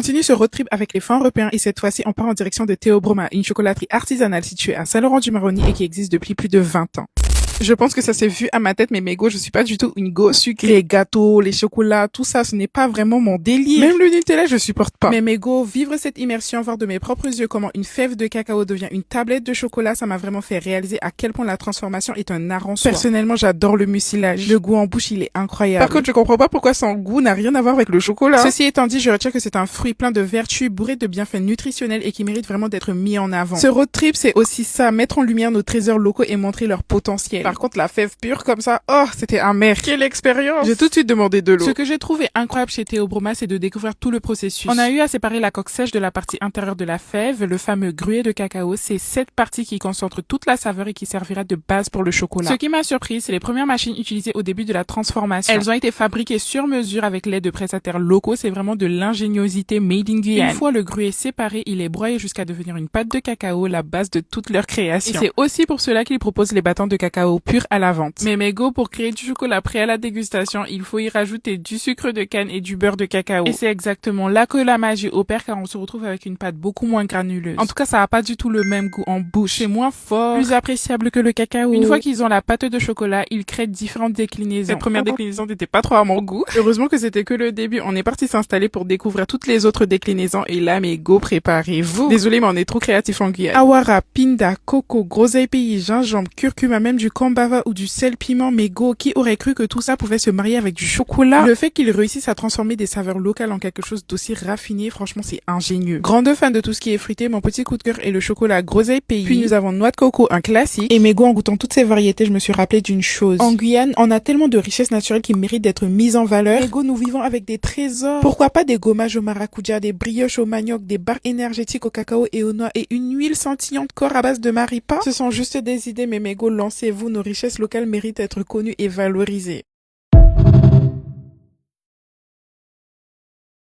continue ce road trip avec les fonds européens et cette fois-ci on part en direction de Theobroma, une chocolaterie artisanale située à Saint-Laurent-du-Maroni et qui existe depuis plus de 20 ans. Je pense que ça s'est vu à ma tête, mais mes go, je suis pas du tout une go sucrée, gâteaux, les chocolats, tout ça, ce n'est pas vraiment mon délire. Même le Nutella, je supporte pas. Mais mes go, vivre cette immersion, voir de mes propres yeux comment une fève de cacao devient une tablette de chocolat, ça m'a vraiment fait réaliser à quel point la transformation est un art en soi. Personnellement, j'adore le mucilage. Le goût en bouche, il est incroyable. Par contre, je comprends pas pourquoi son goût n'a rien à voir avec le chocolat. Ceci étant dit, je retiens que c'est un fruit plein de vertus, bourré de bienfaits nutritionnels et qui mérite vraiment d'être mis en avant. Ce road trip, c'est aussi ça, mettre en lumière nos trésors locaux et montrer leur potentiel. Par contre, la fève pure comme ça, oh, c'était amer. Quelle expérience! J'ai tout de suite demandé de l'eau. Ce que j'ai trouvé incroyable chez Theobroma, c'est de découvrir tout le processus. On a eu à séparer la coque sèche de la partie intérieure de la fève, le fameux gruet de cacao. C'est cette partie qui concentre toute la saveur et qui servira de base pour le chocolat. Ce qui m'a surpris, c'est les premières machines utilisées au début de la transformation. Elles ont été fabriquées sur mesure avec l'aide de prestataires locaux. C'est vraiment de l'ingéniosité made in Guyane. Une fois le gruet séparé, il est broyé jusqu'à devenir une pâte de cacao, la base de toute leur création. Et c'est aussi pour cela qu'ils proposent les bâtons de cacao purs à la vente. Mais mes go, pour créer du chocolat prêt à la dégustation, il faut y rajouter du sucre de canne et du beurre de cacao. Et c'est exactement là que la magie opère car on se retrouve avec une pâte beaucoup moins granuleuse. En tout cas, ça a pas du tout le même goût en bouche. C'est moins fort, plus appréciable que le cacao. Une fois qu'ils ont la pâte de chocolat, ils créent différentes déclinaisons. Cette première déclinaison n'était pas trop à mon goût. Heureusement que c'était que le début. On est parti s'installer pour découvrir toutes les autres déclinaisons et là, mes go, préparez-vous. Désolé, mais on est trop créatifs en Guyane. Awara, pinda, coco, groseille pays, gingembre, curcuma, même du kambava ou du sel piment. Mais go, qui aurait cru que tout ça pouvait se marier avec du chocolat? Le fait qu'ils réussissent à transformer des saveurs locales en quelque chose d'aussi raffiné, franchement, c'est ingénieux. Grande fan de tout ce qui est fruité, mon petit coup de cœur est le chocolat groseille pays. Puis nous avons noix de coco, un classique. Et mes go, en goûtant toutes ces variétés, je me suis rappelé d'une chose. En Guyane, on a tellement de richesses naturelles qui méritent d'être mises en valeur. Mes go, nous vivons avec des trésors. Pourquoi pas des gommages au maracuja, des brioches au manioc, des barres énergétiques au cacao et aux noix et une huile scintillante corps à base de maripa? Ce sont juste des idées, mais mes go, lancez-vous, nos richesses locales méritent d'être connues et valorisées.